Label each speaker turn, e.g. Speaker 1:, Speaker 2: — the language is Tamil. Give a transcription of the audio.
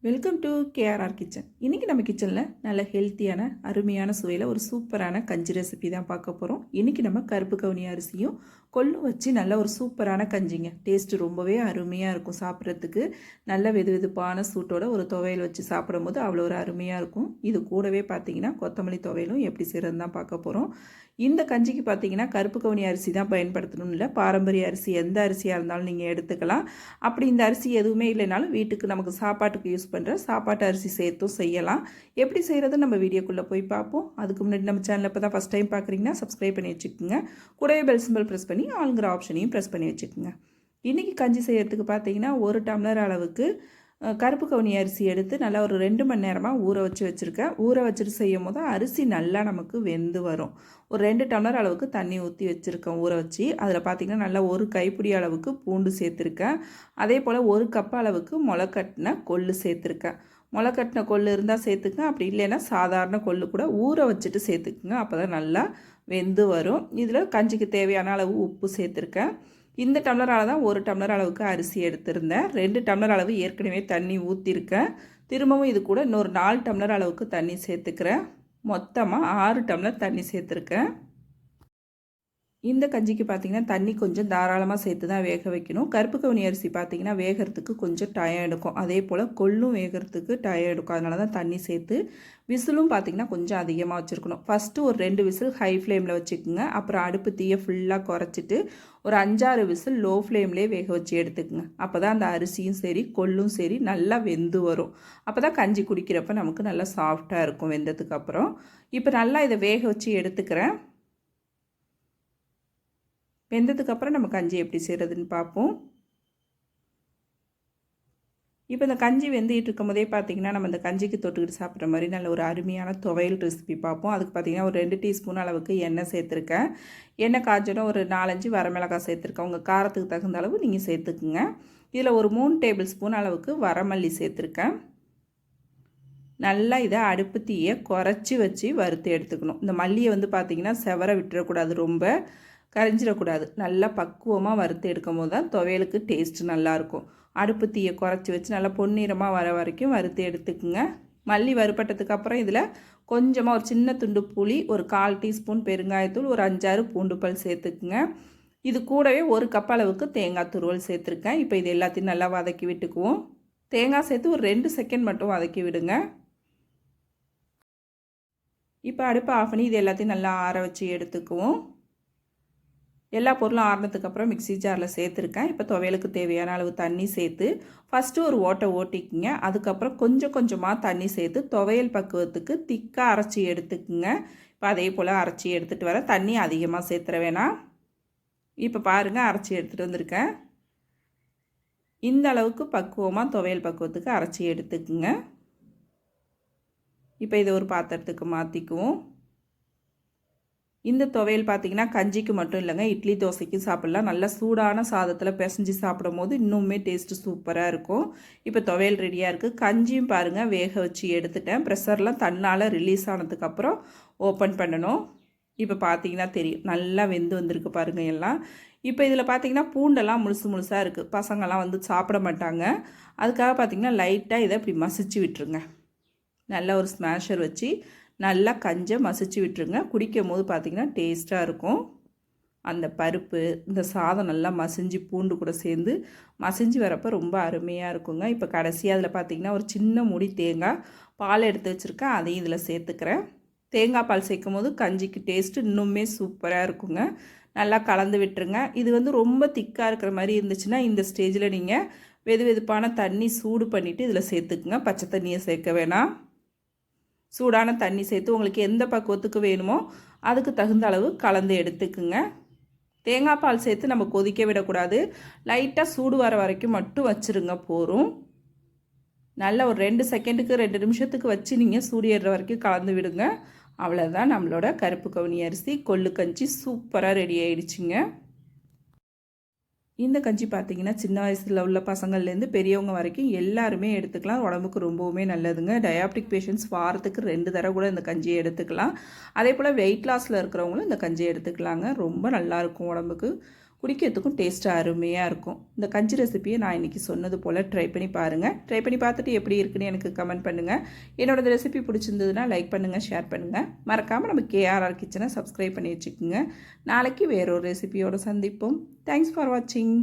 Speaker 1: Welcome to KRR kitchen. இன்றைக்கி நம்ம கிச்சனில் நல்ல ஹெல்த்தியான அருமையான சுவையில் ஒரு சூப்பரான கஞ்சி ரெசிபி தான் பார்க்க போகிறோம். இன்றைக்கி நம்ம கருப்பு கவுனி அரிசியும் கொள்ளும் வச்சு நல்ல ஒரு சூப்பரான கஞ்சிங்க. டேஸ்ட்டு ரொம்பவே அருமையாக இருக்கும். சாப்பிட்றதுக்கு நல்ல வெது வெதுப்பான சூட்டோட ஒரு துவையல் வச்சு சாப்பிடும்போது அவ்வளோ ஒரு அருமையாக இருக்கும். இது கூடவே பார்த்திங்கன்னா கொத்தமல்லி துவையலும் எப்படி செய்கிறதுன்னு தான் பார்க்க போகிறோம். இந்த கஞ்சிக்கு பார்த்திங்கன்னா கருப்பு கவுனி அரிசி தான் பயன்படுத்தணும் இல்லை, பாரம்பரிய அரிசி எந்த அரிசியாக இருந்தாலும் நீங்கள் எடுத்துக்கலாம். அப்படி இந்த அரிசி எதுவுமே இல்லைனாலும் வீட்டுக்கு நமக்கு சாப்பாட்டுக்கு யூஸ் பண்ணுற சாப்பாட்டு அரிசி சேர்த்தும் செய்யலாம். எப்படி செய்கிறது நம்ம வீடியோக்குள்ளே போய் பார்ப்போம். அதுக்கு முன்னாடி நம்ம சேனலில் இப்போ தான் ஃபஸ்ட் டைம் பார்க்குறீங்கன்னா சப்ஸ்கிரைப் பண்ணி வச்சுக்கோங்க. கூடவே பெல் சிம்பிள் ப்ரெஸ் பண்ணி ஆளுங்கிற ஆப்ஷனையும் ப்ரெஸ் பண்ணி வச்சுக்கோங்க. இன்றைக்கி கஞ்சி செய்கிறதுக்கு பார்த்திங்கன்னா 1 டம்ளர் அளவுக்கு கருப்பு கவுனி அரிசி எடுத்து நல்லா ஒரு 2 மணி நேரமாக ஊற வச்சுருக்கேன். ஊற வச்சுட்டு செய்யும் போது அரிசி நல்லா நமக்கு வெந்து வரும். ஒரு 2 டம்ளர் அளவுக்கு தண்ணி ஊற்றி வச்சுருக்கேன் ஊற வச்சு. அதில் பார்த்திங்கன்னா நல்லா ஒரு கைப்பிடி அளவுக்கு பூண்டு சேர்த்துருக்கேன். அதே போல் 1 கப் அளவுக்கு முளைக்கட்டின கொள்ளு சேர்த்துருக்கேன். முளைக்கட்டின கொள்ளு இருந்தால் சேர்த்துக்கங்க, அப்படி இல்லைன்னா சாதாரண கொள்ளு கூட ஊற வச்சுட்டு சேர்த்துக்குங்க. அப்போ தான் நல்லா வெந்து வரும். இதில் கஞ்சிக்கு தேவையான அளவு உப்பு சேர்த்துருக்கேன். இந்த டம்ளரால் தான் 1 டம்ளர் அளவுக்கு அரிசி எடுத்திருந்தேன். 2 டம்ளர் அளவு ஏற்கனவே தண்ணி ஊற்றிருக்கேன். திரும்பவும் இது கூட இன்னொரு 4 டம்ளர் அளவுக்கு தண்ணி சேர்த்துக்கிறேன். மொத்தமாக 6 டம்ளர் தண்ணி சேர்த்துருக்கேன். இந்த கஞ்சிக்கு பார்த்திங்கன்னா தண்ணி கொஞ்சம் தாராளமாக சேர்த்து தான் வேக வைக்கணும். கருப்பு கவுனி அரிசி பார்த்திங்கன்னா வேகிறதுக்கு கொஞ்சம் டயம் எடுக்கும். அதே போல் கொள்ளும் வேகிறதுக்கு டயம் எடுக்கும். அதனால தான் தண்ணி சேர்த்து விசிலும் பார்த்திங்கன்னா கொஞ்சம் அதிகமாக வச்சுருக்கணும். ஃபஸ்ட்டு ஒரு 2 விசில் ஹை ஃப்ளேமில் வச்சுக்கோங்க. அப்புறம் அடுப்பு தீயை ஃபுல்லாக குறைச்சிட்டு ஒரு 5-6 விசில் லோ ஃப்ளேம்லேயே வேக வச்சு எடுத்துக்கோங்க. அப்போ தான் அந்த அரிசியும் சரி கொள்ளும் சரி நல்லா வெந்து வரும். அப்போ தான் கஞ்சி குடிக்கிறப்ப நமக்கு நல்லா சாஃப்டாக இருக்கும் வெந்ததுக்கப்புறம். இப்போ நல்லா இதை வேக வச்சு எடுத்துக்கிறேன். வெந்ததுக்கப்புறம் நம்ம கஞ்சி எப்படி செய்கிறதுன்னு பார்ப்போம். இப்போ இந்த கஞ்சி வெந்துகிட்டு இருக்கும் போதே பார்த்திங்கன்னா நம்ம இந்த கஞ்சிக்கு தொட்டுக்கிட்டு சாப்பிட்ற மாதிரி நல்ல ஒரு அருமையான துவையல் ரெசிபி பார்ப்போம். அதுக்கு பார்த்திங்கன்னா ஒரு 2 டீஸ்பூன் அளவுக்கு எண்ணெய் சேர்த்துருக்கேன். எண்ணெய் காய்ச்சணும் ஒரு 4-5 வரமிளகாய் சேர்த்துருக்கேன். உங்கள் காரத்துக்கு தகுந்த அளவு நீங்கள் சேர்த்துக்குங்க. இதில் ஒரு 3 டேபிள் ஸ்பூன் அளவுக்கு வரமல்லி சேர்த்துருக்கேன். நல்லா இதை அடுப்பு தீயை குறைச்சி வச்சு வறுத்து எடுத்துக்கணும். இந்த மல்லியை வந்து பார்த்திங்கன்னா செவர விட்டுறக்கூடாது, ரொம்ப கரைஞ்சிடக்கூடாது. நல்லா பக்குவமாக வறுத்து எடுக்கும் போது தான் துவையலுக்கு டேஸ்ட்டு நல்லாயிருக்கும். அடுப்பு தீயை குறைச்சி வச்சு நல்லா பொன்னிறமாக வர வரைக்கும் வறுத்து எடுத்துக்குங்க. மல்லி வறுப்பட்டதுக்கு அப்புறம் இதில் கொஞ்சமாக ஒரு சின்ன துண்டு புளி, ஒரு 1/4 டீஸ்பூன் பெருங்காயத்தூள், ஒரு 5-6 பூண்டு பல் சேர்த்துக்குங்க. இது கூடவே 1 கப் அளவுக்கு தேங்காய் துருவல் சேர்த்துருக்கேன். இப்போ இது எல்லாத்தையும் நல்லா வதக்கி விட்டுக்குவோம். தேங்காய் சேர்த்து ஒரு 2 செகண்ட் மட்டும் வதக்கி விடுங்க. இப்போ அடுப்பை ஆஃப் பண்ணி இது எல்லாத்தையும் நல்லா ஆற வச்சு எடுத்துக்குவோம். எல்லா பொருளும் ஆறினதுக்கப்புறம் மிக்ஸி ஜாரில் சேர்த்துருக்கேன். இப்போ துவையலுக்கு தேவையான அளவு தண்ணி சேர்த்து ஃபஸ்ட்டு ஒரு ஓட்டை ஓட்டிக்குங்க. அதுக்கப்புறம் கொஞ்சம் கொஞ்சமாக தண்ணி சேர்த்து துவையல் பக்குவத்துக்கு திக்காக அரைச்சி எடுத்துக்குங்க. இப்போ அதே போல் அரைச்சி எடுத்துகிட்டு வர தண்ணி அதிகமாக சேர்த்துற வேணாம். இப்போ பாருங்கள், அரைச்சி எடுத்துகிட்டு வந்திருக்கேன். இந்த அளவுக்கு பக்குவமாக துவையல் பக்குவத்துக்கு அரைச்சி எடுத்துக்குங்க. இப்போ இதை ஒரு பாத்திரத்துக்கு மாற்றிக்குவோம். இந்த துவையல் பார்த்திங்கன்னா கஞ்சிக்கு மட்டும் இல்லைங்க, இட்லி தோசைக்கும் சாப்பிட்லாம். நல்லா சூடான சாதத்தில் பிசைஞ்சு சாப்பிடும் போது இன்னுமே டேஸ்ட்டு சூப்பராக இருக்கும். இப்போ துவையல் ரெடியாக இருக்குது. கஞ்சியும் பாருங்கள் வேக வச்சு எடுத்துட்டேன். ப்ரெஷர்லாம் தன்னால் ரிலீஸ் ஆனதுக்கப்புறம் ஓப்பன் பண்ணணும். இப்போ பார்த்திங்கன்னா தெரியும் நல்லா வெந்து வந்திருக்கு பாருங்கள் எல்லாம். இப்போ இதில் பார்த்திங்கன்னா பூண்டெல்லாம் முழுசாக இருக்குது. பசங்கள்லாம் வந்து சாப்பிட மாட்டாங்க. அதுக்காக பார்த்திங்கன்னா லைட்டாக இதை இப்படி மசிச்சு விட்டுருங்க. நல்லா ஒரு ஸ்மாஷர் வச்சு நல்லா கஞ்சை மசிச்சு விட்டுருங்க. குடிக்கும் போது பார்த்திங்கன்னா டேஸ்ட்டாக இருக்கும். அந்த பருப்பு இந்த சாதம் நல்லா மசிஞ்சு பூண்டு கூட சேர்ந்து மசிஞ்சு வரப்போ ரொம்ப அருமையாக இருக்குங்க. இப்போ கடைசியாக அதில் பார்த்திங்கன்னா ஒரு சின்ன முடி தேங்காய் பால் எடுத்து வச்சுருக்கேன், அதையும் இதில் சேர்த்துக்கிறேன். தேங்காய் பால் சேர்க்கும் போது கஞ்சிக்கு டேஸ்ட்டு இன்னுமே சூப்பராக இருக்குங்க. நல்லா கலந்து விட்டுருங்க. இது வந்து ரொம்ப திக்காக இருக்கிற மாதிரி இருந்துச்சுன்னா இந்த ஸ்டேஜில் நீங்கள் வெது வெதுப்பான தண்ணி சூடு பண்ணிவிட்டு இதில் சேர்த்துக்குங்க. பச்சை தண்ணியை சேர்க்க வேணாம். சூடான தண்ணி சேர்த்து உங்களுக்கு எந்த பக்குவத்துக்கு வேணுமோ அதுக்கு தகுந்த அளவு கலந்து எடுத்துக்குங்க. தேங்காய் பால் சேர்த்து நம்ம கொதிக்க விடக்கூடாது. லைட்டாக சூடு வர வரைக்கும் மட்டும் வச்சுருங்க போதும். நல்லா ஒரு 2 செகண்டுக்கு 2 நிமிஷத்துக்கு வச்சு நீங்கள் சூடு ஏறுற வரைக்கும் கலந்து விடுங்க. அவ்வளோதான், நம்மளோட கருப்பு கவுனி அரிசி கொள்ளு கஞ்சி சூப்பராக ரெடி ஆகிடுச்சிங்க. இந்த கஞ்சி பார்த்திங்கன்னா சின்ன வயசில் உள்ள பசங்கள்லேருந்து பெரியவங்க வரைக்கும் எல்லாருமே எடுத்துக்கலாம். உடம்புக்கு ரொம்பவுமே நல்லதுங்க. டயாபெட்டிக் பேஷண்ட்ஸ் வாரத்துக்கு 2 தடவை கூட இந்த கஞ்சியை எடுத்துக்கலாம். அதே போல் வெயிட் லாஸில் இருக்கிறவங்களும் இந்த கஞ்சியை எடுத்துக்கலாங்க. ரொம்ப நல்லாயிருக்கும் உடம்புக்கு. குடிக்கிறதுக்கும் டேஸ்ட்டாக அருமையாக இருக்கும். இந்த கஞ்சி ரெசிபியை நான் இன்றைக்கி சொன்னது போல் ட்ரை பண்ணி பாருங்கள். ட்ரை பண்ணி பார்த்துட்டு எப்படி இருக்குன்னு எனக்கு கமெண்ட் பண்ணுங்கள். என்னோட ரெசிபி பிடிச்சிருந்ததுன்னா லைக் பண்ணுங்கள், ஷேர் பண்ணுங்கள். மறக்காமல் நம்ம கேஆர்ஆர் கிச்சனை சப்ஸ்கிரைப் பண்ணி வச்சுக்கோங்க. நாளைக்கு வேறொரு ரெசிபியோடு சந்திப்போம். தேங்க்ஸ் ஃபார் வாட்சிங்.